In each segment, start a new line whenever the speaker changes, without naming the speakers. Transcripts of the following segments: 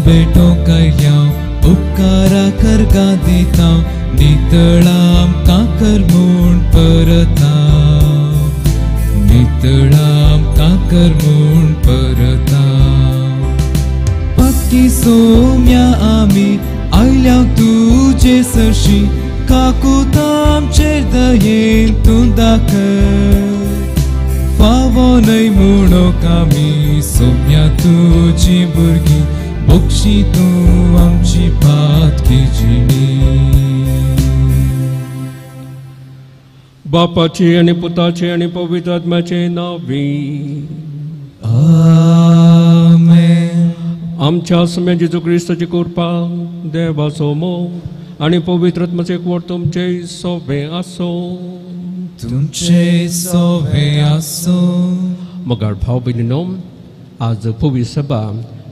बेटो कडल्या उपकारा करगा दिता नितळाम काकर म्हूण परता नितळाम काकर म्हूण परता पक्की सोम्या आमी आयल्या तुजे सरशी काकुतामचेर दयेन तूं दाखय फावो न्हय म्हणून आमी सोम्या तुजी भुरगीं बक्षी तूं आमची पातकी जिणी
बापाचे आणि पुताचे आणि पवित्र आत्म्याचे नावी
आमेन.
आमच्या सम्या जेजू क्रिस्ताची कृपा देवाचो मोग आणि पवित्र आत्म्याचे एकवट तुमचे सोबे आसो
तुमचे सोबे आसो.
मगाळ भाव भयणीनो, आज पवित्र सभा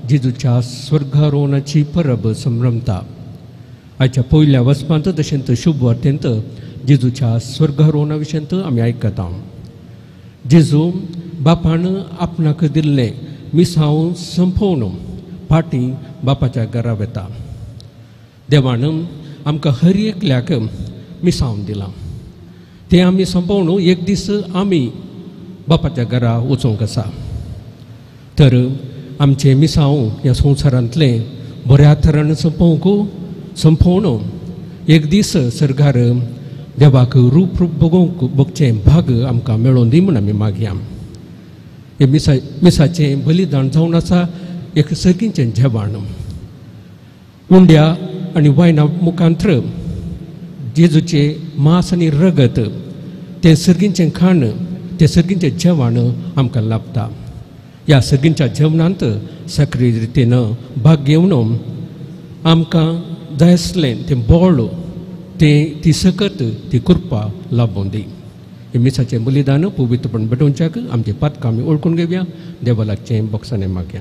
जेजूच्या स्वर्गारोहणाची परब संभ्रमता. आयच्या पयल्या वचपांत तशेंच शुभ वार्तेंत जेजूच्या स्वर्गारोहणा विशयंत आमी आयकता. जेजू बापान आपणाक दिल्लें मिसांव संपोवन फाटी बापाच्या घरा वेता. देवान आमकां हर एकल्याक मिसांव दिलां. तें आमी संपोवन एक दीस आमी बापाच्या घरा वचूंक आसा. तर आमचे मिसांव ह्या संवसारांतले बऱ्या तरान संपोवन एक दीस सर्गार देवाक रूप बघचें भाग आमकां मेळोवन दी म्हूण आमी मागया. हे मिसाचें बलिदान जावन आसा एक सर्गीचें जेवण. उंड्या आनी वायना मुखांत्र जेजूचें मांस आनी रगत तें सर्गीचें खाण तें सर्गीचें जेवण आमकां लाभता. ह्या सर्गीच्या जेवणांत सक्रीय रितीन भाग घेवन आमकां जाय आसलें तें बोळ ती सकत ती कृपा लाभून दी. हे मिसाचें बलिदान पवित्रपण भेटोवच्याक आमचे पातकां आमी ओळखून घेवया. देवालाचें बोक्साने मागया.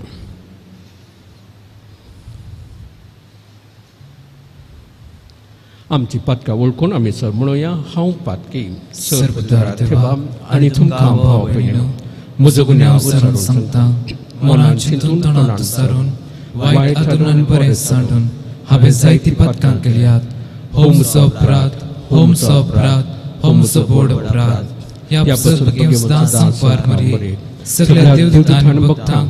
आमची पातकां ओळखून आमी सर म्हणुया. हांव पातकी सर्वदार देवा आनी तुमकां भाव भयणीनो, म्हजो गुन्यांव उसारून सांगता, मनान चिंतून तोंडान सारून वायट हातून आनी बरें सांडून हांवें जायतीं पातकां केल्यात. हो म्हजो अपराध, हो म्हजो अपराध, हो म्हजो व्हड अपराध. ह्या पुस्तकांत सांगपार मरी सगळ्या देवदूतांनी भक्तांक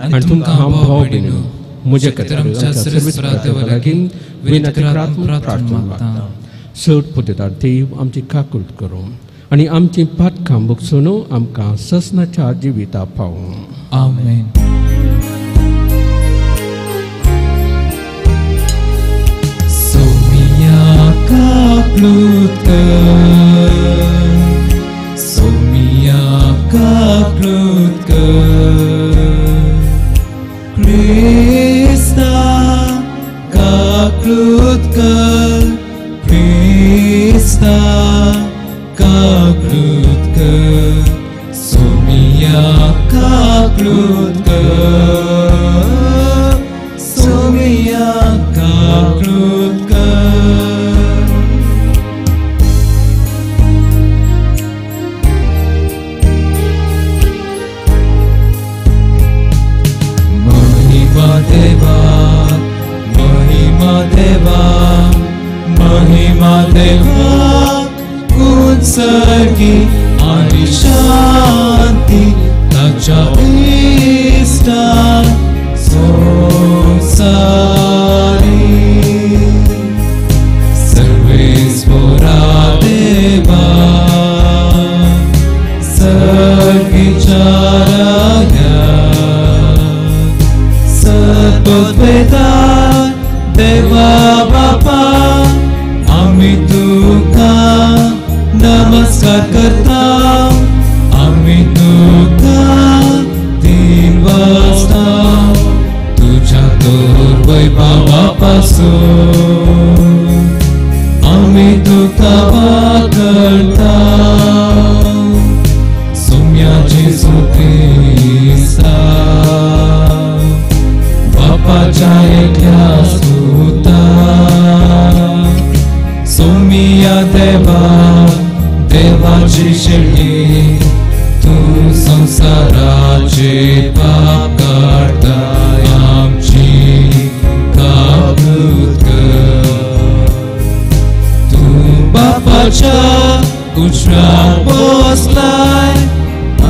आनी तुमकां भाव भयणीनो, म्हजे खातीर आमच्या सर्वेस्परा देवा लागीं विनंती प्रार्थना मागता. चड पुतेदार देव आमची काकूट करूं आनी आमची पातकां बगसून आमकां ससनाच्या जिविता पावूं.
आमेन. सोमिया काकूट कर, सोमिया काकूट कर, क्रिस्ता काकूट कर, क्रिस्ता काकूट कर, सोमिया काकूट कर, सोमिया काकूट कर. महिमा देवा, महिमा देवा, महिमा देवा, उत्सर्गी आणि शांती ताच्या इष्टा संसारी. सर्वेश्वरा देवा सर्गीच्या सद्वेदार देवा बापा, आम्ही तुका नमस्कार करता. आम्ही तुका दिन वाजता तुझ्या तोर वैभवापासून आम्ही तुका वागता. सोम्या जेजू क्रिस्ता बापाच्या एकल्या सुता. सोमिया देवा, देवाची शेळी तू संसाराचे पाप काढताय. आमची उजळा पोचलाय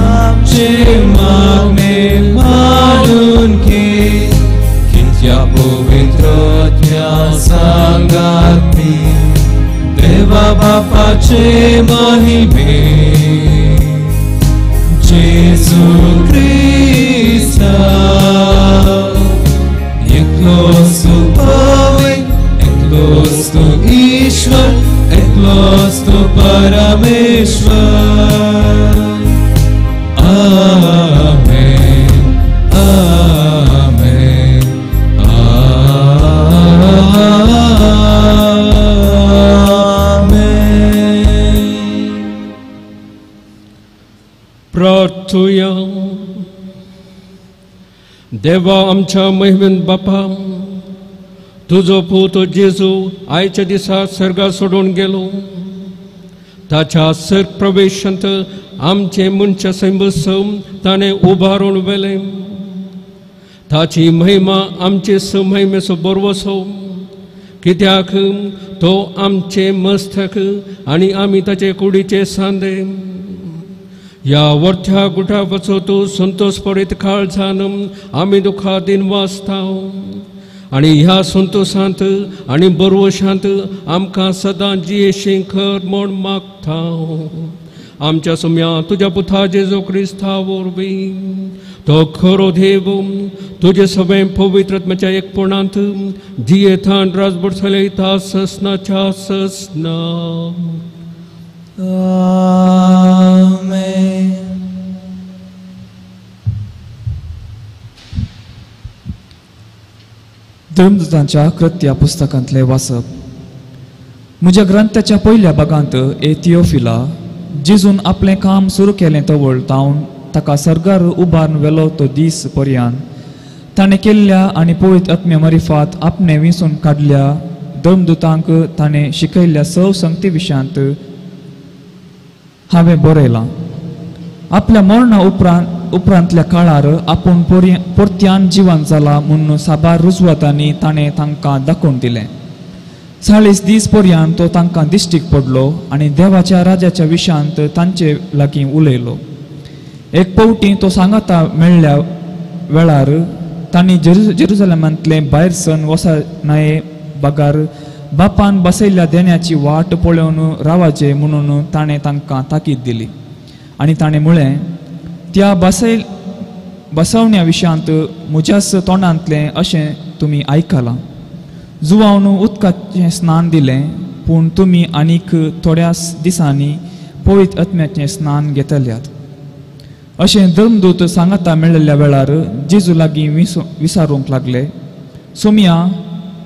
आमचे मागणे मानून घे कित्या पवित्रत्या सांगात देवा बापाचे महिमे जेजू ख्रिस्ता एकलोच तू पवित्र एकलोच तू ईश्वर एकलोच तू परमेश्वर आमेन आमेन
प्रार्थूया. देवा आमच्या महिमेन बापा, तुझो पूत जेजू आयच्या दिसा सर्गा सोडून गेलो. ताच्या सर्ग प्रवेशांत आमचे मनच्या सैबसव ताणें उबारून वेले. ताची महिमा आमचे महिमेचो बरवसो, कित्याक तो आमचे मस्तक आनी आमी ताचे कुडीचे सांदे. या वर्थ्या गुठा वचो तूं संतोष पडीत काळजान आमी दुखादीन वाचताव आनी ह्या संतोषांत आनी बरवशांत आमकां सदां जियेशीं कर म्हूण मागताव. आमच्या सुम्या तुज्या पुता जेजू क्रिस्ता वरवीं तो खरो देव तुजे सगळे पवित्रत्म्याच्या एकपणांत जियेतान राजभर चलयता ससनाच्या ससना.
आमेन. धर्मदूतांच्या कृत्या पुस्तकांतले वाचप. म्हज्या ग्रंथाच्या पयल्या भागांत ए थियोफिला, जेजून आपलें काम सुरू केलें तवळ तावन ताका सर्गार उबारून वेलो तो दीस पर्यंत ताणें केल्ल्या आनी पवित्र आत्म्या मरिफात आपणे विंसून काडल्या धर्मदूतांक ताणें शिकयल्ल्या संगती विशयांत हांवें बरयलां. आपल्या मरणा उपरांतल्या काळार आपूण परत्यान जिवंत जाला म्हूण साबार रुजवातांनी ताणें तांकां दाखोवन दिलें. 40 दीस पर्यंत तो तांकां दिश्टीक पडलो आनी देवाच्या राज्याच्या विशयांत तांचे लागीं उलयलो. एक पावटी तो सांगाता मेळ्ळ्या वेळार तांणी जेरुसलेमांतले भायर सन वचनाये बागार बापान बसयल्ल्या देण्याची वाट पळोवन रावाजे म्हणून ताणें तांकां ताकीद दिली. आनी ताणें म्हळें, त्या बसवण्या विशयांत म्हज्याच तोंडांतलें अशें तुमी आयकलां. जुवावन उदकाचें स्नान दिलें, पूण तुमी आनीक थोड्या दिसांनी पवित्र आत्म्याचें स्नान घेतल्यात. अशें धर्मदूत सांगाता मेळिल्ल्या वेळार जेजू लागीं विचारूंक लागले, सोम्या,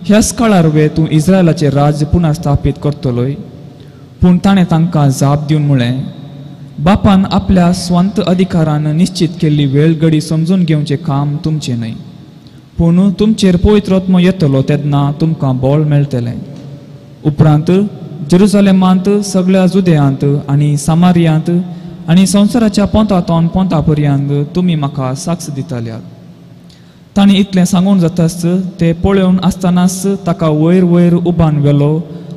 ह्याच काळार वे तूं इस्रायलाचें राज पुना स्थापीत करतलोय? पूण ताणें तांकां जाप दिवन म्हळें, बापान आपल्या स्वंत अधिकारान निश्चित केल्ली वेळ घडी समजून घेवचें काम तुमचें न्हय. पूण तुमचेर पवित्र आत्मो येतलो तेन्ना तुमकां बळ मेळटलें. उपरांत जेरुसलेमांत, सगळ्या जुदेयांत आनी सामारियांत आनी संवसाराच्या पोंतांतोन पोंता पर्यंत तुमी म्हाका साक्ष दितल्यात. ताणें इतलें सांगून जाताच ते पळोवन आसतनाच ताका वयर वयर उबान वेलो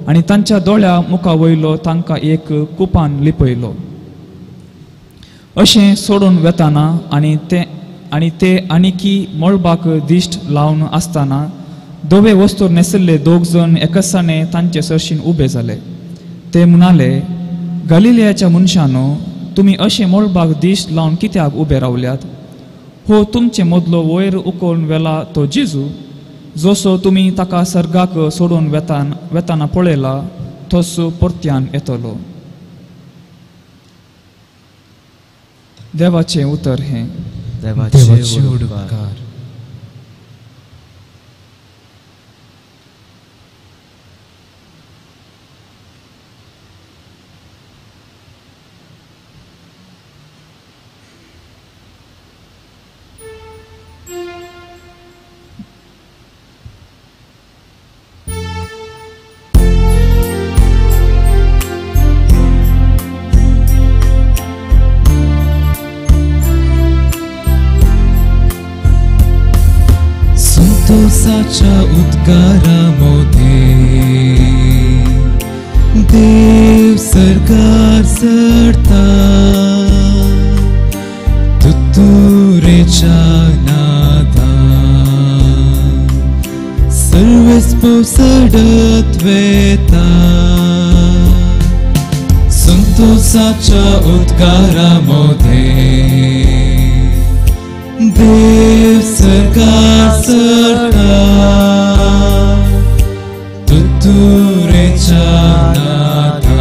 आनी तांच्या दोळ्या मुखा वयलो तांकां एक कुपान लिपयलो. अशें सोडून वेताना आनी ते आनीकी मळबाक दिश्ट लावन आसतना दोवे वस्तूर नेसिल्ले 2 जण एकासाने तांचे सरशीन उबे जाले. ते म्हणाले, गलिलयाच्या मनशानो, तुमी अशें मळबाक दिश्ट लावन कित्याक उबे रावल्यात? हो तुमचे मदलो वयर उखलून वेला तो जेजू, जसो तुमी ताका सर्गाक सोडून वेताना पळयला तसो परत्यान येतलो. देवाचें उतर हें.
देवाचे उडकार. संतोषाच्या उद्गारामध्ये देव सरकार सरता तुतुरेच्या नादान सर्वेस पोसडत वेता संतोषाच्या उद्गारामध्ये देव सरकार सरता तुतुरेच्या नादान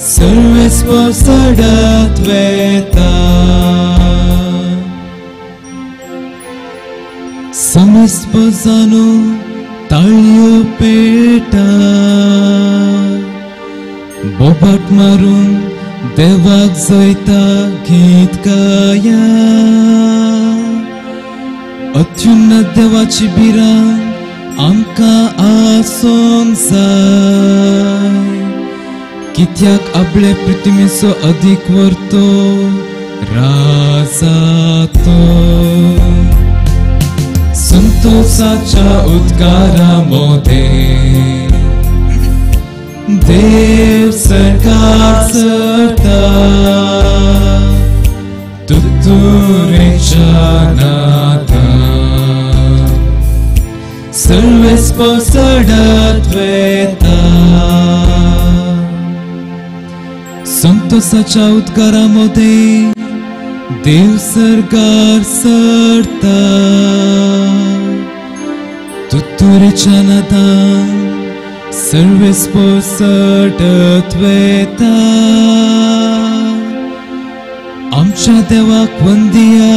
सर्वेस पोसडत वेता समस्त जाणू ताळयो पेटा बोबाट मारून देवाक जैता गीत गाया अत्युन्नत देवाची बिरां आमकां आसोंक जाय कित्याक आपले पृथ्वीचो अधिक वर्तो राजा तो संतोषाच्या उद्गारामध्ये देव सरकार सरता तुतुरेच्या नादान सर्वेस पोसडत वेता संतोषाच्या उद्गारामध्ये देव सरकार सरता तुतुरेच्या नादान सर्वेस पोसडत वेता आमच्या देवाक वंदिया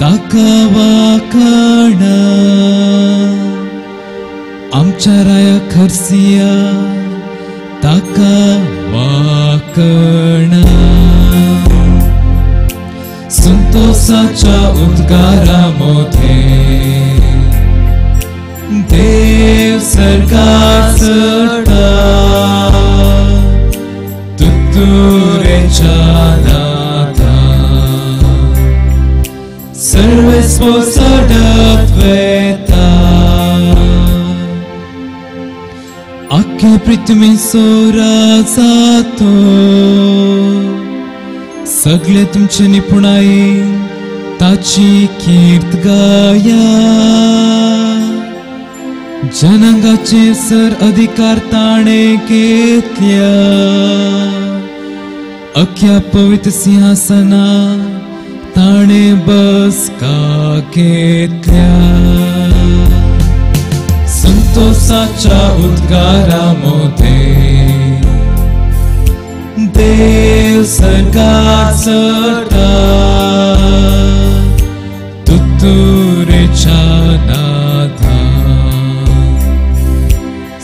ताका वाखाणा आमच्या राया खर्सिया ताका वाखाणा संतोषाच्या उद्गारामध्ये देव सरकार सरता तुतुरेच्या नादान सर्वेस पोसडत वेता आख्खे पृथ्वीचो राजा तो सगळे तुमचे निपुणाई ताची कीर्त गाया जनांगाचे सर अधिकार ताणे घेतल्या अख्ख्या पवित्र सिंहासना ताणे बसका घेतल्या संतोषाच्या उद्गारामध्ये देव सरकार सरता तुतुरेच्या नादान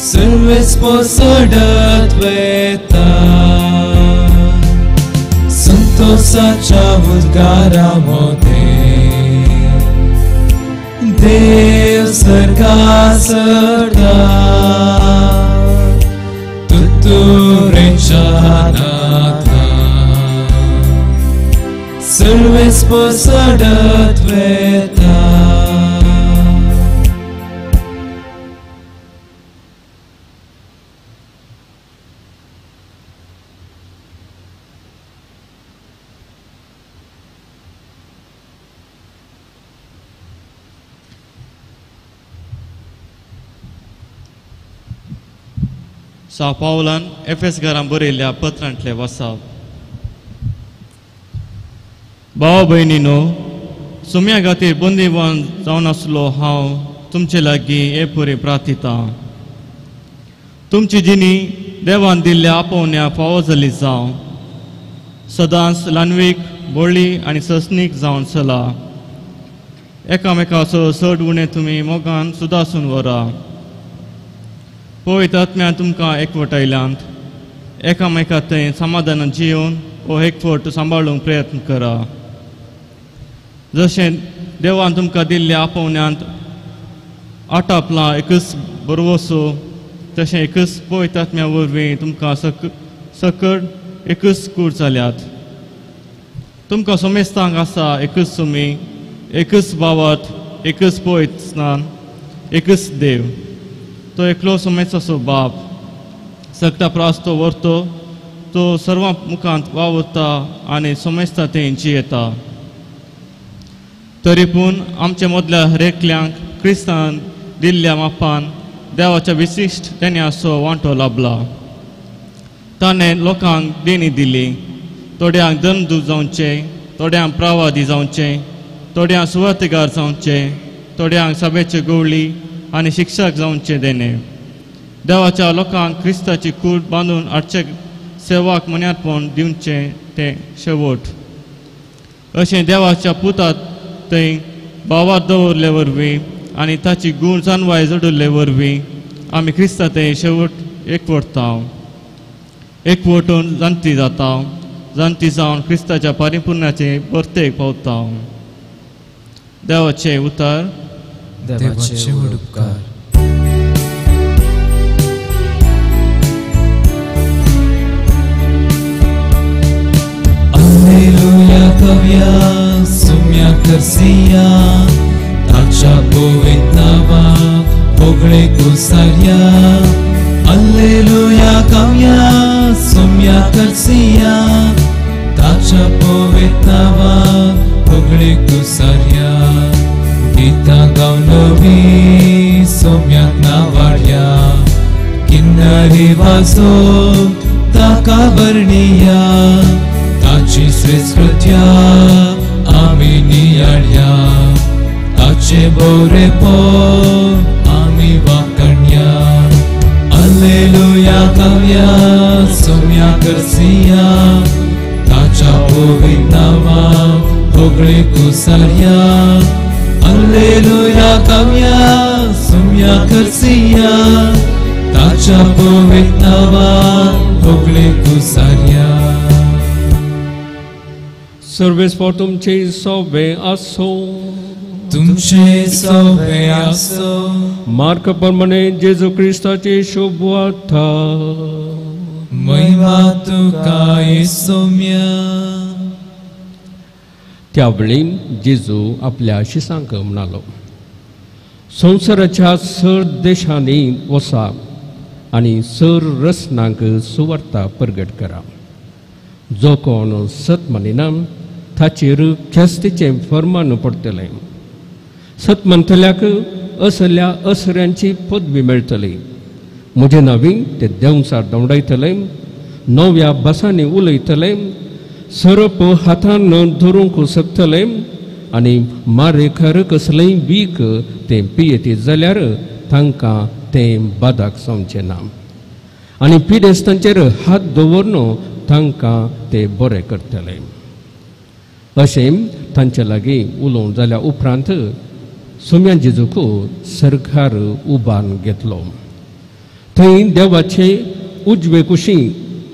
सर्वेस पोसडत वेता संतोषाच्या उद्गारामध्ये देव सरकार सरता तुतुरेच्या नादान सर्वेस पोसडत वेता
सा पावलान एफएस घरां बरयल्ल्या पत्रांतले वचप भाव भयणीनो सुम्या खातीर बंदीवान जावन आसलो हांव तुमचे लागीं हे परी प्रार्थिता तुमची जिणी देवान दिल्ल्या आपोवण्या फावो जाली जावं सदांच ल्हानवीक बोळी आनी ससनीक जावन चला एकामेकाचो चड उणें तुमी मोगान सुदासून व्हरा पळयत आत्म्यान तुमकां एकवटायल्यांत एकामेका थंय समाधानान जिवन वो एकवट सांबाळूंक प्रयत्न करा जशें देवान तुमकां दिल्ल्या आपोवण्यांत आटापलां एकच बरवसो तशें एकच पळयत आत्म्या वरवीं तुमकां सकट एकच कूड जाल्यात तुमकां सोमेस्तांक आसा एकच सुमी एकच भावार्थ एकच पळयत स्नान एकच देव तो एकलो सोमेचाचो बाप सक्ता प्रास्तो व्हरतो तो सर्वां मुखांत वावुरता आनी समजता तें जियेता. तरी पूण आमच्या मदल्या हरेकल्यांक क्रिस्तान दिल्ल्या मापान देवाच्या विशिश्ट देण्याचो वांटो लाभला. ताणें लोकांक देणी दिली. थोड्यांक धर्मदूत जावचे, थोड्यांक प्रवादी जावचे, थोड्यांक सुवातेगार जावचे, थोड्यांक सभेचे गवळी आनी शिक्षक जावचे देणे. देवाच्या लोकांक क्रिस्ताची कूड बांदून हाडचे सेवाक मन्यारपण दिवचे ते शेवट. अशें देवाच्या पुतात थंय भावार दवरले वरवीं आनी ताची गूण जानवाय जडले वरवीं आमी क्रिस्ता थंय शेवट एकवटता. एकवटून जाणटी जाता. जाणटी जावन क्रिस्ताच्या परिपूर्णाचे परतेक पावता. देवाचे उतर.
देवाचे उपकार. Alleluia kavya sumya karsiya tacha povitnava pogre kusarya. Alleluia kavya sumya karsiya tacha povitnava pogre kusarya. Gita gaunovi sumya navarya kinnari vaso taka varniya. ताची श्रेष्ठत्या आमी नियाळ्या. ताचे बोरेपो आमी वाकण्या. Alleluia kavya sumya karsiya ताच्या पवित्र नावा होगळे कुसार्या. Alleluia kavya sumya karsiya ताच्या पवित्र नावा होगळे कुसार्या.
सर्वेस्पर तुमचे सवे असो.
तुमचे सवे असो.
मार्क प्रमाणे जेजू ख्रिस्ताची शुभ वार्ता.
महिमा तुका येसुम्या.
त्यावेळी जेजू आपल्या शिसांक म्हणालो, संवसाराच्या सर देशांनी वसा आनी सर रसनांक सुवार्ता प्रगट करा. जो कोण सत म्हणिना ताचेर ख्यास्तीचे फर्मान पडटलें. सत म्हणटल्याक असल्या असऱ्यांची पदवी मेळटली. म्हजे नांवी ते देंवसार दवडायतले. नव्या भासांनी उलयतले. सरप हातान धरूंक शकतले आनी मारेकार कसलेंय वीक तें पियेती जाल्यार तांकां तें बादाक समचें ना. आनी पिडेस्तांचेर हात दवरून तांकां ते बरें करतले. अशें तांचे लागीं उलोवंक जाल्या उपरांत सुम्या जेजूक सरकार उबान घेतलो. थंय देवाचे उजवे कुशीं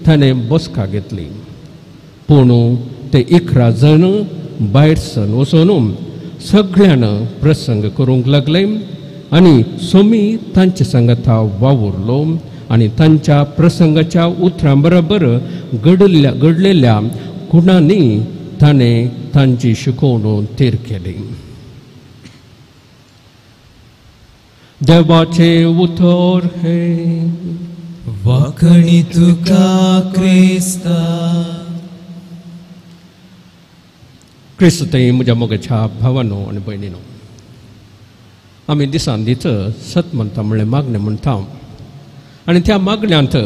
ताणें बसका घेतली. पूण ते 11 जण भायर सन वचून सगळ्यान प्रसंग करूंक लागले आनी सोमी तांचे सांगाता वावुरलो आनी तांच्या प्रसंगाच्या उतरां बरोबर घडलेल्या गुणांनी ताणें तांची शिकवण थेर केली. देवाचे उतर हे.
वाखणी तुका क्रिस्ता.
क्रिस्तय म्हज्या मोगाच्या भावांनो आनी भयणीनो, आमी दिसान दीस सत म्हणटा म्हणलें मागणें म्हणटा आनी त्या मागण्यांत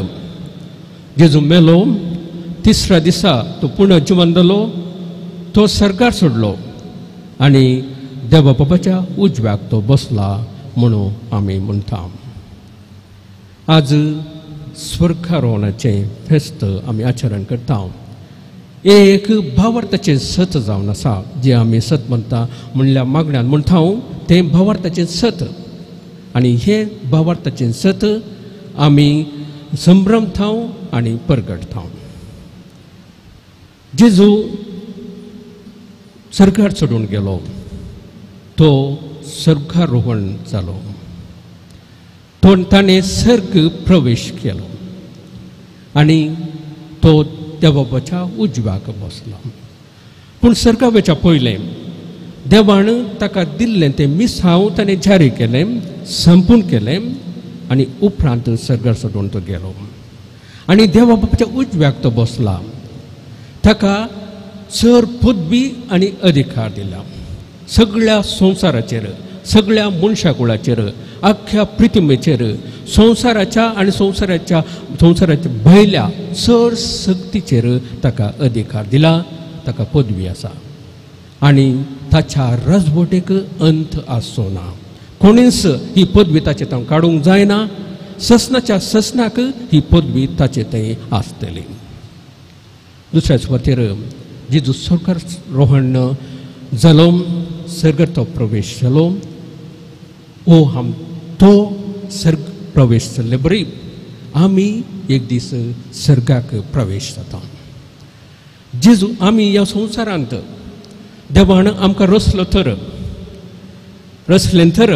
जेजू मेलो. तिसऱ्या दिसा तो पुण्य जिवन जालो. तो सरकार सोडलो आनी देवा बापाच्या उजव्याक तो बसला म्हणून आमी म्हणटा. आज स्वर्गारोहणाचें फेस्त आमी आचरण करता. एक भावार्थाचें सत जावन आसा जें आमी सत म्हणटा म्हणल्या मागण्यांत म्हणटा तें भावार्थाचें सत. आनी हें भावार्थाचें सत आमी संभ्रमता आनी परगटता. जेजू सरकार सोडून गेलो. तो स्वर्गारोहण जालो. तो ताणें सर्ग प्रवेश केलो आनी तो देवा बापाच्या उजव्याक बसलो. पूण सर्गावेच्या पयलें देवान ताका दिल्लें तें मिसांव ताणें जारी केलें, संपूर्ण केलें आनी उपरांत सर्गार सोडून तो गेलो. आनी देवा बापाच्या उजव्याक तो बसला. ताका चड पदवी आनी अधिकार दिला. सगळ्या संवसाराचेर, सगळ्या मनशाकुळाचेर, आख्या पृथ्वीचेर संवसाराच्या आनी संवसाराच्या भायल्या चड सक्तीचेर ताका अधिकार दिला, ताका पदवी आसा. आनी ताच्या राजवटेक अंत आसचो ना. कोणीच ही पदवी ताचे थंय काडूंक जायना. ससनाच्या ससनाक ही पदवी ताचे थंय आसतली. दुसऱ्या सुवातेर जेजू स्वर्गार रोहण जालो, सर्गार तो प्रवेश जालो. तो सर्ग प्रवेश जाल्ले बरी आमी एक दीस सर्गाक प्रवेश जाता. जेजू आमी ह्या संवसारांत देवान आमकां रचलें तर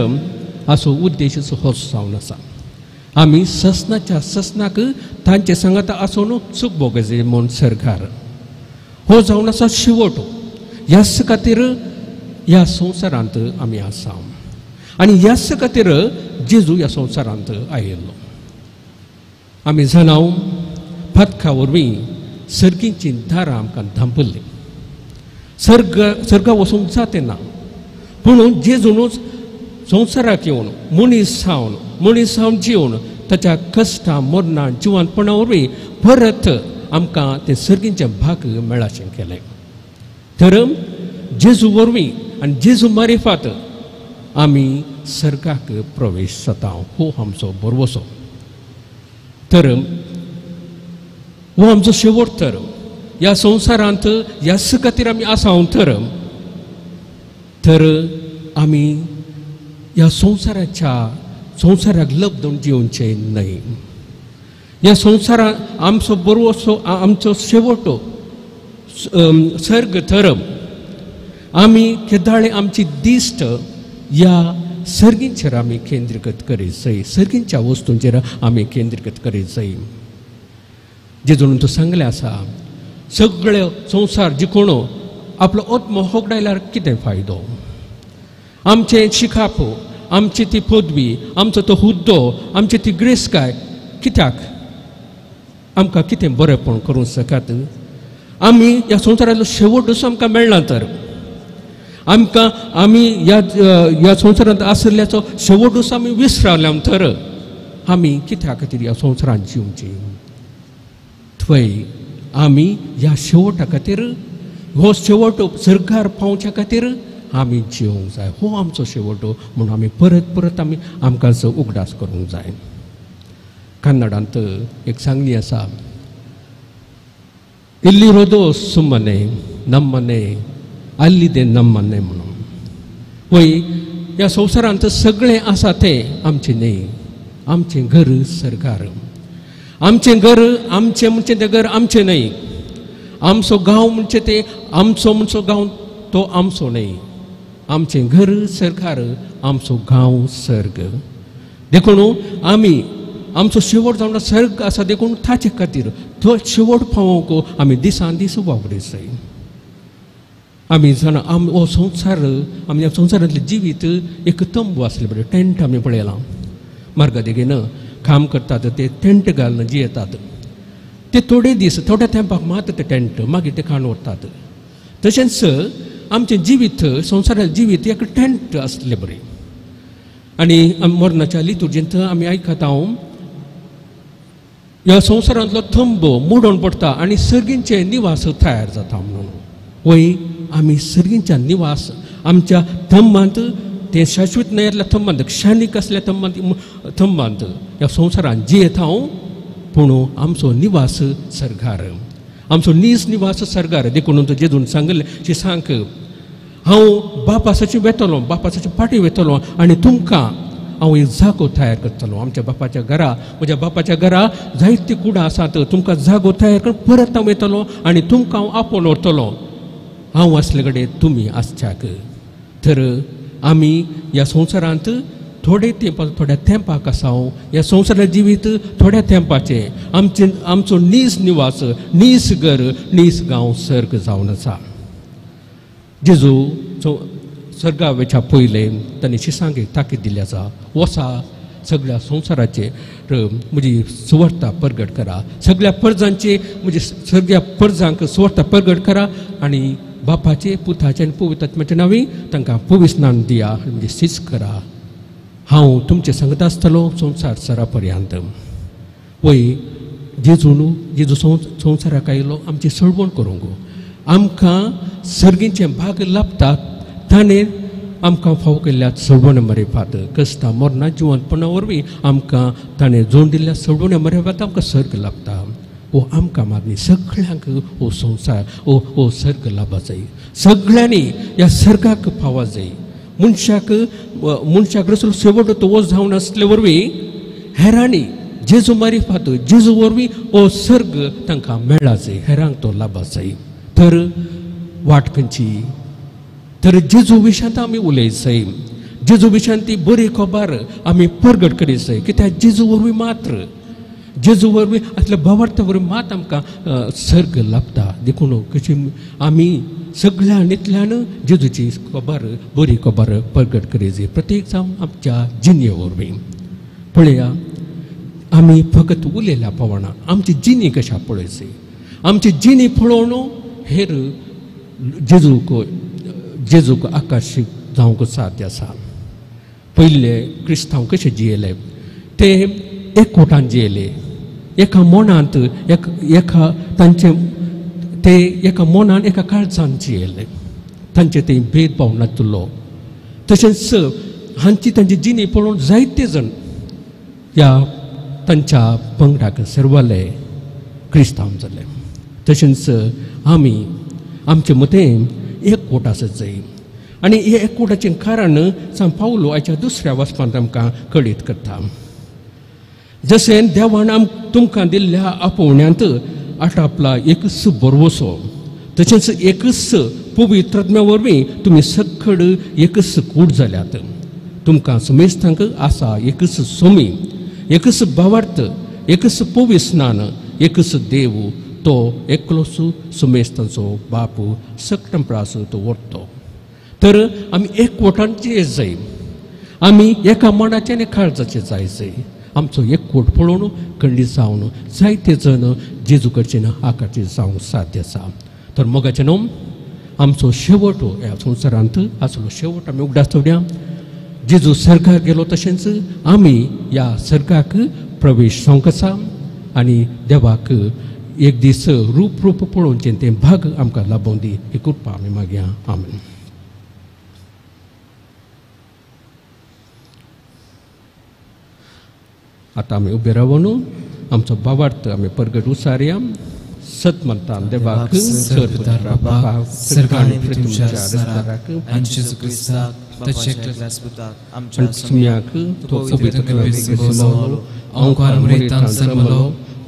हाचो उद्देश होच जावन आसा. आमी ससनाच्या ससनाक तांचे सांगात आसोन चूक भोगजे म्हूण सर्गार हो जावन आसा शेवट. ह्याच खातीर ह्या संवसारांत आमी आसा आनी ह्याच खातीर जेजू ह्या संवसारांत आयिल्लो. आमी जाणाव फातका वरवीं सर्गींची दारां आमकां धांपल्ली. सर्गा वचूंक जाते ना, पूण जेजूनूच संवसाराक येवन मनीस जावन जिवन ताच्या कश्टां मरणां जिवंतपणा वरवीं परत आमकां तें सर्गींचें भाग मेळाचें केलें. तर जेजू वरवीं आनी जेजू मारिफात आमी सर्गाक प्रवेश जाता. हो आमचो बरवसो. तर हो आमचो शेवट. तर ह्या संवसारांत ह्याच खातीर आमी आसाव तर आमी ह्या संवसाराक लबदून जिवचें न्हय. ह्या संवसारांत आमचो बरवसो, आमचो शेवट सर्ग तर आमी केदाळे आमची दिश्ट ह्या सर्गींचेर आमी केंद्रीकृत करीत जाय. सर्गींच्या वस्तूंचेर आमी केंद्रीकृत करीत जाय. जेजून तो सांगलें आसा, सगळे संवसार जिखून आपलो आत्मो होगडायल्यार कितें फायदो. आमचें शिकाप, आमची ती पदवी, आमचो तो हुद्दो, आमची ती ग्रेसकाय कित्याक आमकां कितें बरेंपण करूंक शकत. आमी ह्या संवसारांतलो शेवट असो आमकां मेळना तर आमी ह्या संवसारांत आसल्याचो शेवट असो आमी विसरल्या तर आमी कित्या खातीर ह्या संवसारांत जिवचें. थंय आमी ह्या शेवटा खातीर, हो शेवट सर्गार पावच्या खातीर आमी जिवंक जाय. हो आमचो शेवट म्हणून आमी परत आमी आमकांच उगडास करूंक जाय. कन्नडांत एक सांगणी आसा, इल्लिरोदो सुಮ್ಮನೆ नಮ್ಮने अल्लिदे नಮ್ಮने म्हणून. वय ह्या संवसारांत सगळें आसा तें आमचें न्हय. आमचें घर सर्गार. आमचें घर, आमचें म्हणजे तें घर आमचें न्हय. आमचो गांव म्हणजे ते आमचो गांव तो आमचो न्हय. आमचें घर सर्गार, आमचो गांव सर्ग. देखून आमी आमचो शेवट जावन सर्ग आसा, देखून ताचे खातीर तो शेवट पावोवंक आमी दिसान दीस वावरीत जाय. आमी जाणा हो संवसार, आमी ह्या संवसारांतलें जिवीत एक तंबू आसलें बरें. टेंट आमी पळयलां. मार्गादेगेन काम करतात ते टेंट घालून जियेतात. ते थोडे दीस, थोड्या तेंपाक मात ते टेंट, मागीर ते काडून व्हरतात. तशेंच आमचें जिवीत, संवसाराचें जिवीत एक टेंट आसलें बरें. आनी मरणाच्या लितुर्जेंत आमी आयकता ह्या संवसारांतलो थंबो मोडून पडटा आनी सर्गींचे निवास तयार जाता म्हणून. वय आमी सर्गींच्या निवास आमच्या थंबांत, ते शाश्वत न्हयातल्या थंबांत, क्षणीक असल्या थंबांत ह्या संवसारांत जियेता. पूण आमचो निवास सर्गार, आमचो नीस निवास सर्गार. देखून जेजून सांगलें सांग, हांव बापासाची वेतलो, बापासाची पाटी वेतलो आनी तुमकां हांव एक जागो तयार करतलो. आमच्या बापाच्या घरा, म्हज्या बापाच्या घरा जायती कुडां आसात. तुमकां जागो तयार करून परत हांव येतलो आनी तुमकां हांव आपोवन व्हरतलो. हांव आसले कडेन तुमी आसच्याक. तर आमी ह्या संवसारांत थोड्या तेंपाक आसाव. ह्या संवसाराचें जिवीत थोड्या तेंपाचें. आमचो नीस निवास, नीस घर, नीस गांव सर्ग जावन आसा. जेजू सर्गा वेच्या पयलें तांणी शिसांक ताकीद दिली आसा, वसा सगळ्या संवसाराचे म्हजी सुवार्ता परगट करा. सगळ्या परजांचे म्हणजे सगळ्या परजांक सुवार्ता परगट करा आनी बापाचे पुताचे आनी पवित्र आत्म्याच्या नांवी तांकां पवित्र स्नान दिया म्हणजे सीस करा. हांव तुमचे सांगत आसतलो संवसार सरा पर्यंत. वय जेजू संवसाराक आयलो आमची सळवण करूंक. आमकां सर्गींचे भाग लाभतात ताणें आमकां फावो केल्ल्या सळवणे मरेफात कस्ता मरणा जिवंतपणा वरवीं आमकां ताणें जोड दिल्ल्या सळवणे मरेफात आमकां सर्ग लाभता. वो आमकां मागणी सगळ्यांक हो संवसार हो सर्ग लाभा जाय. सगळ्यांनी ह्या सर्गाक फावा जाय. मनशाक रसूल शेवट तो वो जावन आसले वरवीं हेरांनी जेजू मारिफात जेजू वरवीं हो सर्ग तांकां मेळ्ळा जाय. हेरांक तो लाभा जाय. तर वाट खंयची? तर जेजू विशांत आमी उलयत जाय. जेजू विशांत ती बरी खबर आमी परगट करीत जाय. कित्याक जेजू वरवीं मात्र जेजू वरवीं असल्या भावार्था वरवीं मात आमकां सर्ग लाभता. देखून कशी आमी सगळ्यांतल्यान जेजूची खबर बरी खबर परगट करीत जाय. प्रत्येक जावन आमच्या जिणे वरवीं. पळया आमी फकत उलयल्या पावना आमची जिणी कशा पळय जाय. आमची जिणी पळोवन हेर जेजूक आकर्शीत जावंक साध्य आसा. पयले क्रिस्तांव कशे जियेले ते एकवटान जियेले. एका मनांत एका तांचे ते एका मनान एका काळजान जियेले. तांचे ते भेदभाव नासलो. तशेंच हांची तांची जिणी पळोवन जायते जण ह्या तांच्या पंगडाक सर्वाले क्रिस्तांव जाले. तशेंच आमी आमचे मतें एकवट आसत जाय. आनी हे एकवटाचें कारण सांग पावलो आयच्या दुसऱ्या वचपांत आमकां कळीत करता. जशें देवान तुमकां दिल्ल्या आपोवण्यांत आटापला एकच बरवसो तशेंच एकच पवित्र आत्म्या वरवीं तुमी सकड एकच कूड जाल्यात. तुमकां समेस्तांक आसा एकच सोमी, एकच भावार्थ, एकच पवित्र स्नान, एकच देव तो एकलोच समेस्तांचो बाप सक्तंप्रास तो व्हरतो. तर आमी एकवटांचे जाय. आमी एका मनाचे आनी काळजाचे जाय. आमचो एकवट पळोवन खंडीत जावन जायते जण जेजू कडच्यान आकर्शीत जावंक साध्य आसा. तर मोगाचें न्हू आमचो शेवट ह्या संवसारांत आसलो शेवट आमी उगडास दवरया. जेजू सर्गाक गेलो तशेंच आमी ह्या सर्गाक प्रवेश जावंक आसा आनी देवाक एक दीस रूप पळोवचें तें भाग आमकां लाभोवन दी ही कृपा आमी मागया. आमेन. आतां आमी उबे रावन आमचो भावार्थ आमी परगट उसारया. सत म्हणटा देवाक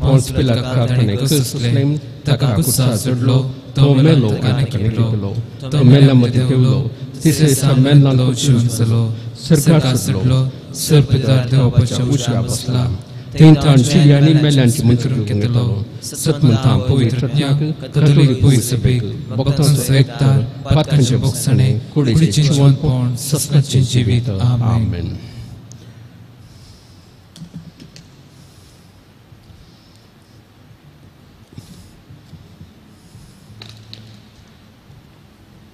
Ponce Pilato Cuslim, Takakusa Zurlo, Tomelo Anakilo, Tomela Mateulo, Tisa Menlo Chunzalo, Circaslo, Serpetar de Opacha Basla, Tintan Chiliani Melanti Montrugelo, Satmantam Poetratniak, Catholic Poisabek, Boktan Sector, Patanja Boxane, Kurich one porn, Saskatchin Chivit. Amen.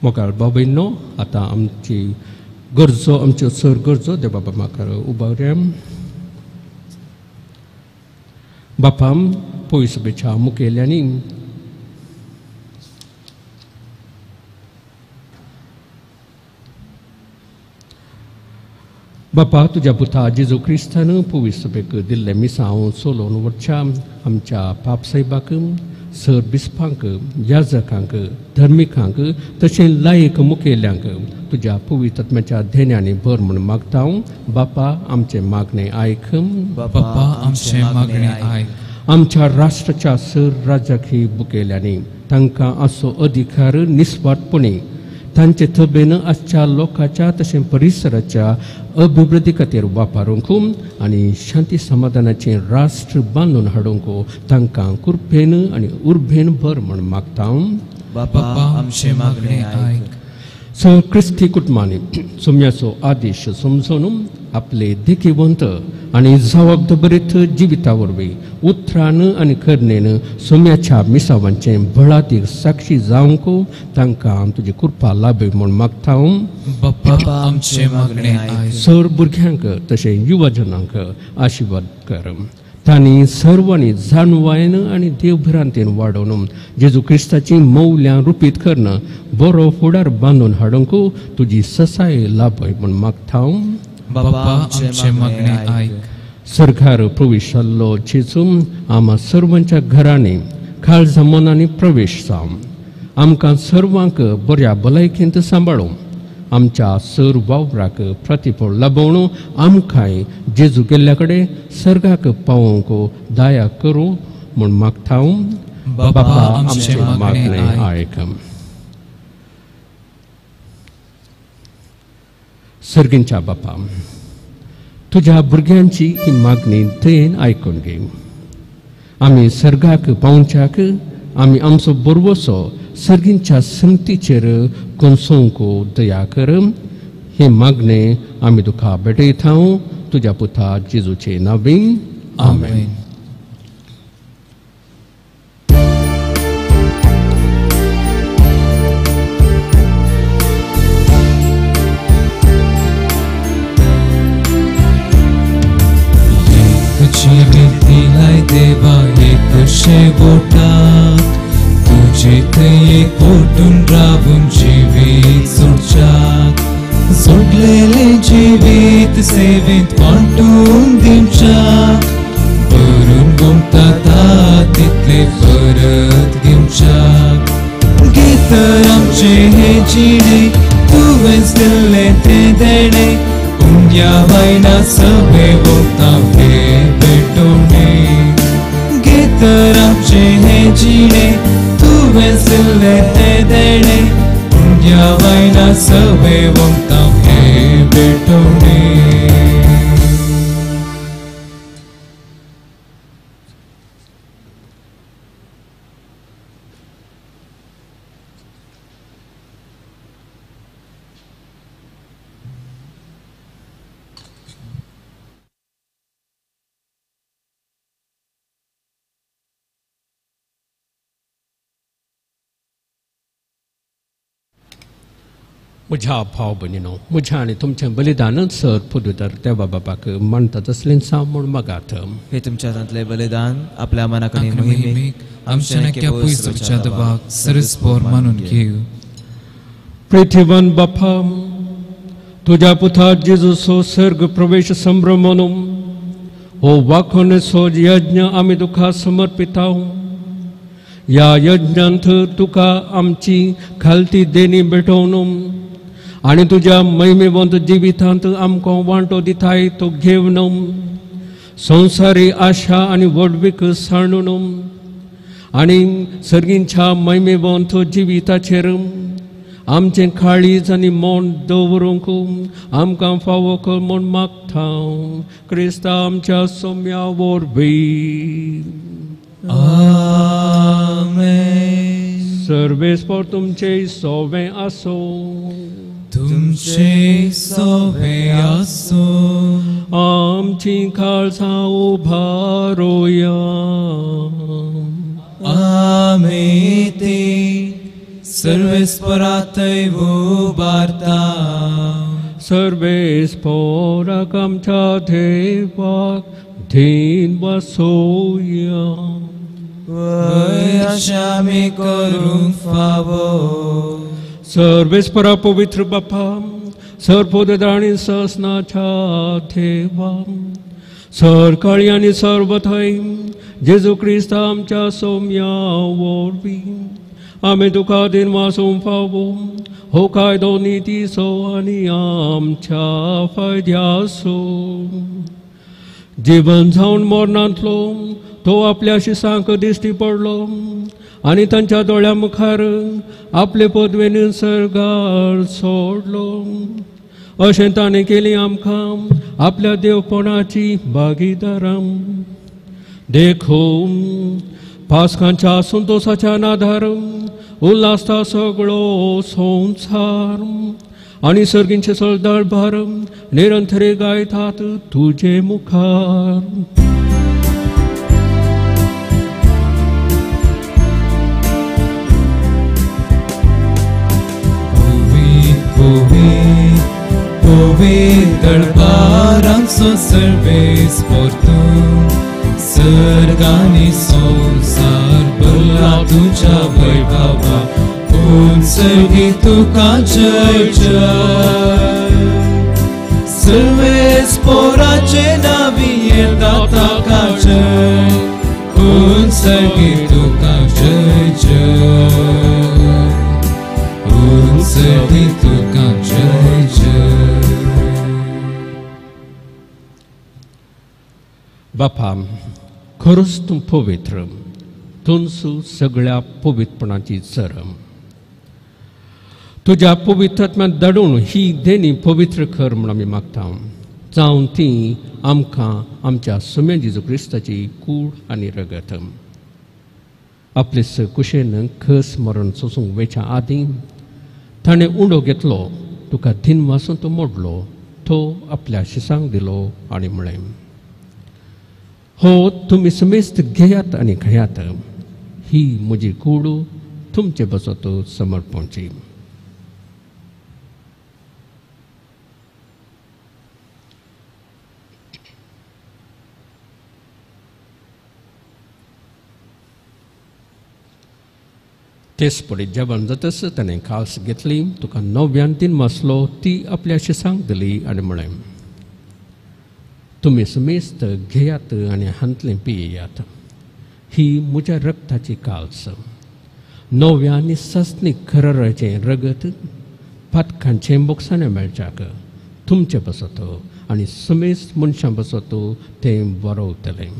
मोगाळ बाबांनो आतां आमची गरजो आमच्यो sir गरजो देव बाबा म्हाका उबावऱ्या. बापाम पयसबेच्या मुखेल्यांनी बापा तुज्या पुता जेजू क्रिस्तान पविसबेक दिल्ले मिसांव सोलोवन वरच्या आमच्या पापसाहेबाक सर बिस्पांक याजकांक धर्मिकांक तशें लायक मुखेल्यांक तुज्या पवित्र आत्म्याच्या धेन्यांनी भर म्हूण मागता. बापा आमचे मागणे आयक.
बापा आमचे मागणे आयक.
आमच्या राष्ट्राच्या सर राजकी मुखेल्यांनी तांकां असो अधिकार निस्वार्थपणी तांचे तबेन आजच्या लोकांच्या तशें परिसराच्या अभिवृद्धी खातीर वापरूंक आनी शांती समाधानाचें राष्ट्र बांदून हाडूंक तांकां कृपेन आनी उर्बेन भर म्हूण मागता.
बापा आमचे मागणे आयक.
सो क्रिस्ती कुटुंबांनी सोम्याचो आदेश समजून आपले देखीवंत आणि जबाबदारीत जिविता वरवीं उतरान आनी करनेन सोम्याच्या मिसावांचे भलादीक साक्षी जावंक तांकां तुजी कृपा लाभय म्हूण मागता.
बाप्पा आमचे मागणे आयक.
सर भुरग्यांक तशें युवजनांक आशिर्वाद कर. तांणी सर्वांनी जाणवायन आनी देवभ्रांतेन वाडोवन जेजू क्रिस्ताची मौल्यां रुपीत करन बरो फुडार बांदून हाडूंक तुजी ससाय लाभय म्हूण मागता.
बाप्पा आमचे मागणे आयक.
सरकार प्रवेश जाल्लो जेजून आम्हा सर्वांच्या घरांनी काळजा मनांनी प्रवेश जावं. आमकां सर्वांक बऱ्या भलायकेंत सांबाळूं. आमच्या सर वावराक प्रतिफळ लाभोवन आमकांय जेजू गेल्ल्या कडेन सर्गाक पावोवंक दया करूं म्हूण मागता. बाप्पा आमचे मागणे आयक. सर्गींच्या बाप्पा, तुझ्या भुरग्यांची ही मागणी दयेन आयकून घे. आमी सर्गाक पावच्याक आमी आमचो बरवसो सर्गींच्या संगतीचेर कोंसोवंक दया कर. हे मागणे आमी तुका भेटयता तुज्या पुता जेजूचे नांवान. आमेन.
जिवितीलाय देवा एक शेवटाक तुझे थंय पोटून रावून जिवीत सोडच्याक. सोडलेले जिवीत सेवेत वांटून दिवच्याक. भरून घुमता तितले परत घेवच्याक. गितर आमचे हे जिणे तुवेंच दिल्ले ते देणे. पुण्या वायना सभे भोवता हे भेटोवणे. गितर आमचे हे जिणे तुवेंच दिल्ले ते देणे. पुण्या वायना सभे भोवता हे भेटोवणे.
म्हज्या भाव भयणीनो, म्हज्या आनी तुमचें बलिदान सर पुदुतर देवा बापाक मानता तसलें सांग म्हूण मागात.
हे तुमच्या हातांतले बलिदान आपल्या मनाकडेन
मोहिमेक आमच्या नक्या पयसुच्या दबाक सरस्पोर मानून घेव.
पृथ्वीवन बापा, तुझ्या पुता जेजूचो सर्ग प्रवेश संभ्रम म्हणून हो वाखोनेचो यज्ञ आमी तुका समर्पिता. या यज्ञांत तुका आमची खालती देणी भेटोवन आनी तुज्या महिमेवंत जिवितांत आमकां वांटो दिताय तो घेवन संवसारी आशा आनी वडवीक साणून आनी सर्गींच्या महिमेवंत जिविताचेर आमचें काळीज आनी मोन दवरूंक आमकां फावो कर म्हूण मागता. क्रिस्ता आमच्या सोम्या वरवीं.
आमेन.
सर्वेस्पर तुमचे सोवे आसो.
तुमचे सोवे आसो.
आमची काळजा उबारोया.
आमी ते सर्वेस्परातय उबारता.
सर्वेस्पराक आमच्या देवाक धीन वासोया.
वय आशा आमी करूंक फावो.
सर्वेस्परा पवित्र बापा, सर्वोदराणी ससनाच्या देवा, सरकाळी आनी सर्वथय जेजू क्रिस्त आमच्या सोम्या वरवीं आमी तुका दिन वासूंक फावो. हो कायदो नितीचो आनी आमच्या फायद्याचो. जीवन जावन मरणांतलो तो आपल्या शिसांक दिश्टी पडलो आनी तांच्या दोळ्या मुखार आपले पदवेन सर्गार सोडलो. अशें ताणें केली आमकां आपल्या देवपणाची भागीदारां. देखो पास्कांच्या संतोशाच्या नादार उल्हासता सगळो संसार आणि सर्गींचे सरदार भार निरंतरे गायतात तुझे मुखार.
दरबारांचो सर्वेस परतून सर्गांनी संसार भरला तुझ्या वैभवा. उत्सर्गी तुका जय जय. सर्वेस पोराचे नावी येता ताका जय. उत्सर्गी तुका जय जय. उत्सर्गी तुका जय जय.
बापा, खरोच तूं पवित्र, तुमचो सगळ्या पवित्रपणाची सर. तुझ्या पवित्रात्म्यात धाडून ही देणी पवित्र कर म्हूण आमी मागता. जावं ती आमकां आमच्या सुम्या जेजू क्रिस्ताची कूड आनी रगत आपलेस कुशेन खस मरण सोसूंक वेच्या आदीं ताणें उंडो घेतलो, तुका दिन वासून तो मोडलो, तो आपल्या शिसांक दिलो आनी म्हळें, हो तुमी समेस्त घेयात आनी खायात, ही म्हजी कूड तुमचे बसत समर्पणची. तेच पडे जेवण जातस ताणें कास घेतली, तुका 9व्यान दिन मासलो, ती आपल्या शिसांक दिली आनी म्हळें, तुमी समेस्त घेयात आनी हांतलें पियेयात, ही म्हज्या रक्ताची काल्स. 9व्या आनी सस्नी खरराचें रगत पातकांचें बोक्साने मेळच्याक तुमचे बसत आनी समेस्त मनशां बसत तें बरवतलें.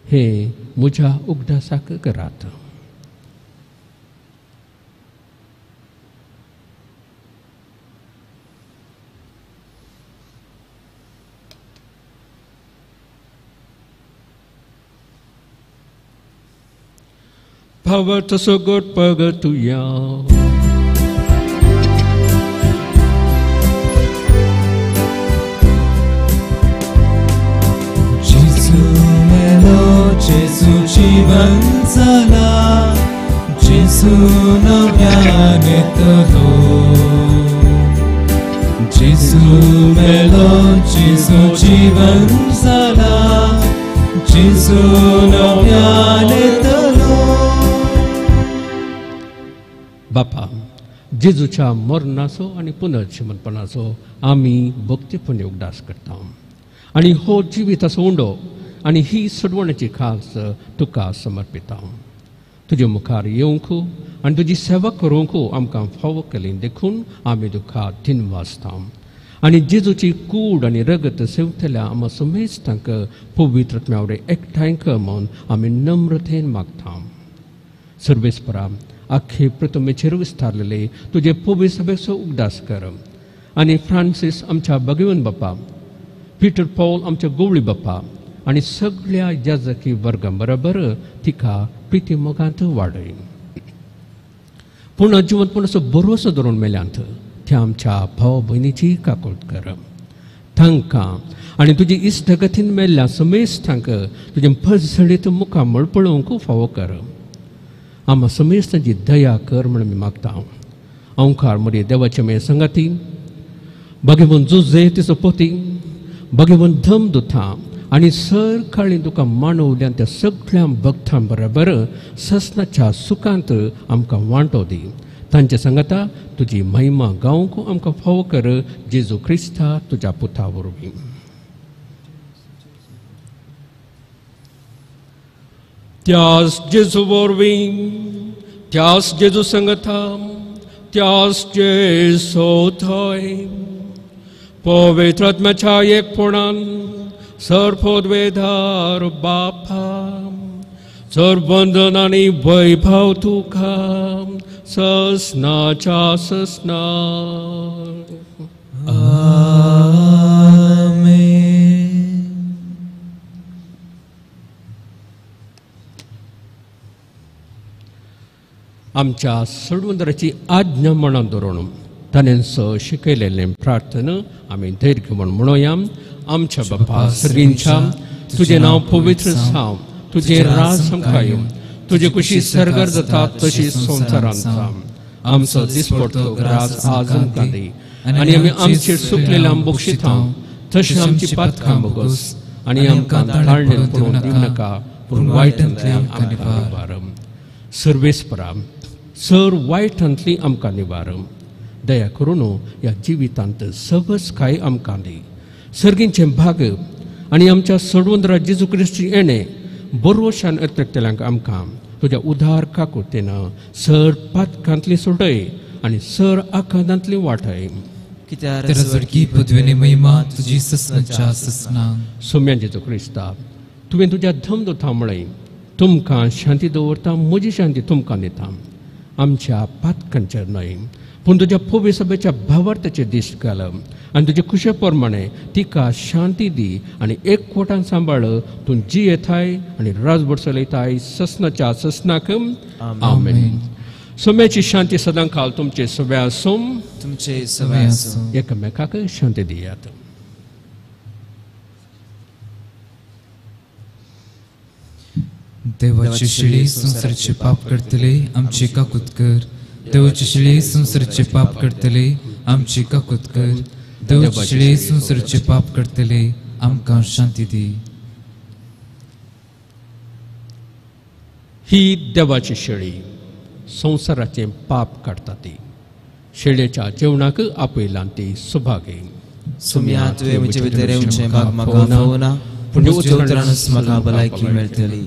हे म्हज्या उगडासाक करात. Power so good, power to ya.
Jesu melo, Jesu जीवन चला, Jesu नव्याने तलो. Jesu melo, Jesu जीवन चला, Jesu नव्याने तलो.
बापा, जेजूच्या मरणाचो आनी पुनर्जीवनपणाचो आमी भक्तीपणे उगडास करता आनी हो जिविताचो उंडो आनी ही सडवण्याची खास तुका समर्पिता. तुजे मुखार येवंक आनी तुजी सेवा करूंक आमकां फावो केलें देखून आमी तुका दिन वाजता आनी जेजूची कूड आनी रगत सेवतल्या आमा समेस्तांक पवित्रत्म्या वरवीं एकठांय कर म्हूण आमी नम्रतेन मागता. सर्वेस्परा, आख्खे प्रथमेचेर विस्तारलेले तुजे पवित्र सभेचो उगडास कर आनी फ्रांसीस आमच्या भगवन बापा, पिटर पॉल आमच्या गोवळी बापा आनी सगळ्या याजकी वर्गां बरोबर तिका प्रिती मोगांत वाडय. पूर्ण जिवंतपणाचो भरवसो धरून मेल्यांत त्या आमच्या भाव भयणीची काकूट कर. तांकां आनी तुजी इश्टगतीन मेल्ल्या समेस्तांक तुजें पसळीत मुखार मळपळोवंक फावो कर. आम्हा समेस्तांची दया कर म्हणून मी मागता. ओंकार मरे देवाचे मे संगती, भगवन जुजे तिचो पोती, भगवन धम दुथा आनी सर काळी तुका मानवल्यान त्या सगळ्या भक्तां बरोबर ससनाच्या सुखांत आमकां वांटो दी. तांच्या सांगता तुजी महिमा गावंक आमकां फावो कर, जेजू क्रिस्ता तुज्या पुता वरवीं. त्यास जेजू वरवीं, त्यास जेजू संगता, त्यास जेजू थंय पवित्र आत्म्याच्या एकपणान सर्वोद्वेधार बापा, सर्ववंदन आनी वैभव तुका ससनाच्या ससना. आमच्या सडवंदराची आज्ञा मनात दवरून ताणें शिकयलेलें प्रार्थना आमी धैर्य घेवन म्हणूया. आमच्या बापा सर्गींच्या तुजें नांव पवित्र जावं, तुजें राज आमकां येवं, तुजे कुशी सरकार जाता तशी संवसारांत जावं. आमचो दिसपडटो ग्रास आज आमकां दी आनी आमी आमचेर चुकलेल्यांक बक्षिता तशें आमची पातकां बोगस आनी आमकां ताळणें पडूंक दिवं नाका, पूण वायटांतली आमकां निवार. सर्वेस्परा सर वायटांतली आमकां निवार. दया करून ह्या जिवितांत सबस काय आमकां दी. सर्गींचें भाग आनी आमच्या सडवंदरा जेजू क्रिस्ती येणे बरोशान येतल्यांक आमकां तुज्या उदार काकुतेन सर पातकांतली सोडय आनी सर आखादांतली वाटय.
तेरा स्वर्गीय पदवेने महिमा तुझी ससनाच्या ससनांक.
सोम्या जेजू क्रिस्ता तुवें तुज्या धमदोता म्हळें तुमकां शांती दवरता, म्हजी शांती तुमकां दिता. आमच्या पातकांचेर न्हय पूण तुज्या पवित्र सभेच्या भावार्थाचेर दिश्ट घाल आनी तुजे खुशे प्रमाणे तिका शांती दी आनी एकवटान सांबाळ. तूं जी येताय आनी राजभर चलयताय ससनाच्या ससनाक. आमेन. सोम्याची शांती सदां काल तुमचे सगळ्या आसूं.
तुमचे सवय आसूं.
एकामेकाक शांती दियात.
देवाची शिळे संसाराचे पाप करतले आमचे काकूत कर. देवाची शिळे संसाराचे पाप करतले आमचे काकूत कर. देवाची शिळे संसाराचे पाप करतले आमकां शांती दी.
ही देवाची शेळी संसाराचे पाप काडटा ती. शेळयेच्या जेवणाक आपयलां ती सुभागे.
सुम्या तुवें म्हजे भितर येवचें भाग म्हाका फावना, पूण उतरानच म्हाका भलायकी मेळटली.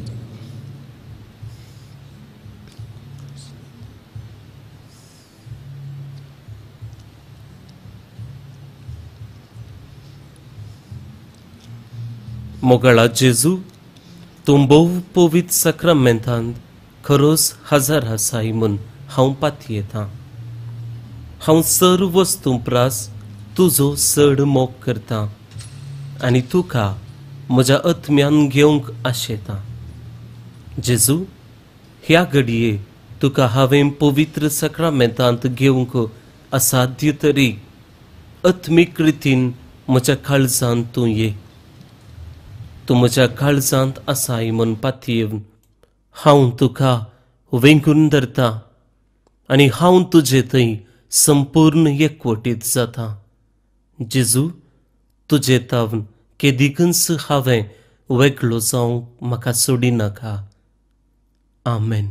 मोगळा जेजू तूं भोव पवित्र सक्रामेंतांत खरोच हजार आसाय म्हूण हांव पाती येता. हांव सर्व वस्तू प्रास तुजो चड मोग करता आनी तुका म्हज्या आत्म्यान घेवंक आशेता. जेजू ह्या घडये तुका हांवें पवित्र सक्रामेंतांत घेवंक असाध्य तरी आत्मीक रितीन म्हज्या काळजांत तूं ये. तूं म्हज्या काळजांत आसाय म्हूण पातयेवन हांव तुका वेंगून धरता आनी हांव तुजे थंय संपूर्ण एकवटीत जाता. जेजू तुजे तावन केदिकच हांवें वेगळो जावंक म्हाका सोडी नाका. आमेन.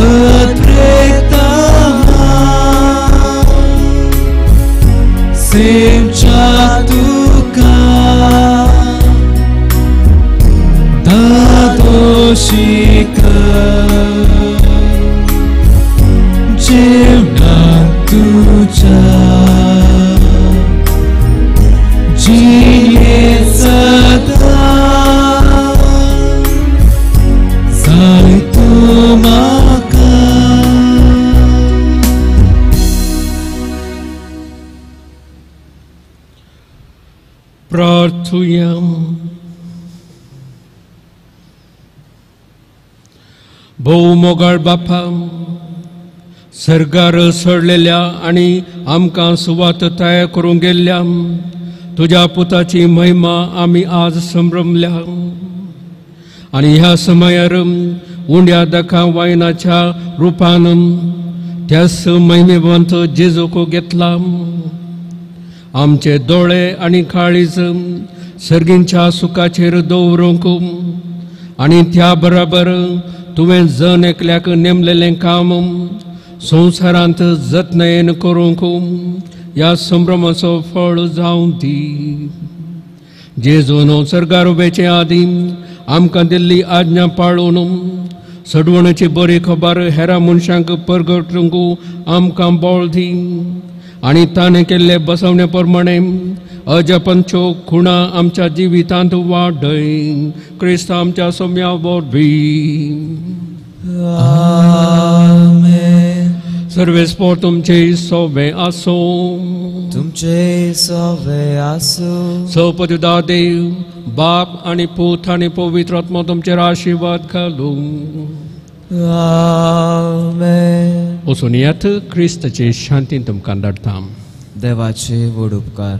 Atreta
शिखर जीवनात तुझ्या जिये सदा जाय तूं म्हाका
प्रार्थुया. भोव मोगाळ बापा, सर्गार सडलेल्या आणि आमकां सुवात तयार करूंक गेल्ल्या तुझ्या पुताची महिमा आमी आज संभ्रमल्या आणि ह्या समयार उंड्या दखा वायनाच्या रुपान त्याच महिमेवंत जेजूक घेतला. आमचे दोळे आणि काळीज सर्गींच्या सुखाचेर दवरूंक आणि त्या बरोबर तुवें जन एकल्याक नेमलेलें काम संवसारांत जतनायेन करूंक ह्या संभ्रमाचो फळ जावं दी. जेजून सर्गार उबेचे आदी आमकां दिल्ली आज्ञा पाळून सडवणेची बरी खबर हेरा मनशांक परगटूंक आमकां बोळ दी आणि ताणें केल्ले बसवणे प्रमाणे अजपंच्यो खुणा आमच्या जिवितांत वाडय. क्रिस्त आमच्या सोम्या वरवीं.
आमेन.
सर्वेस्पोर तुमचे सोबे आसो.
तुमचे सोबे आसो.
सपदुदा देव बाप आणि पूत आणि पवित्र आत्मा तुमचेर आशीर्वाद घालूं.
आमेन.
वचून येत क्रिस्ताचे शांतीन तुमकां धाडटा.
देवाचे व्हड उपकार.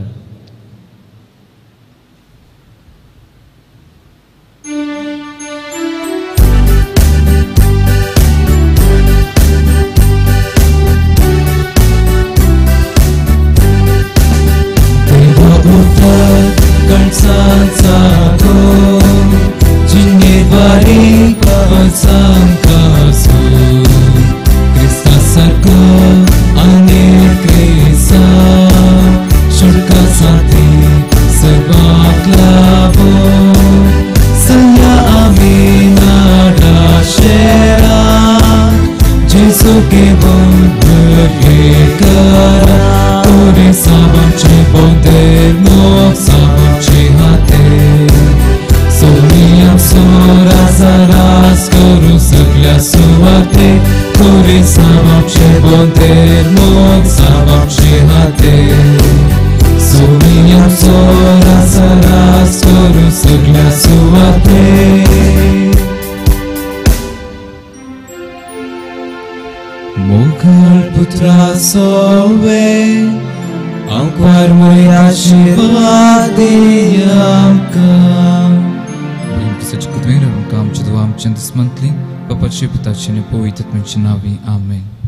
Păpăt și putaci ne poitet mânci navi. Amen.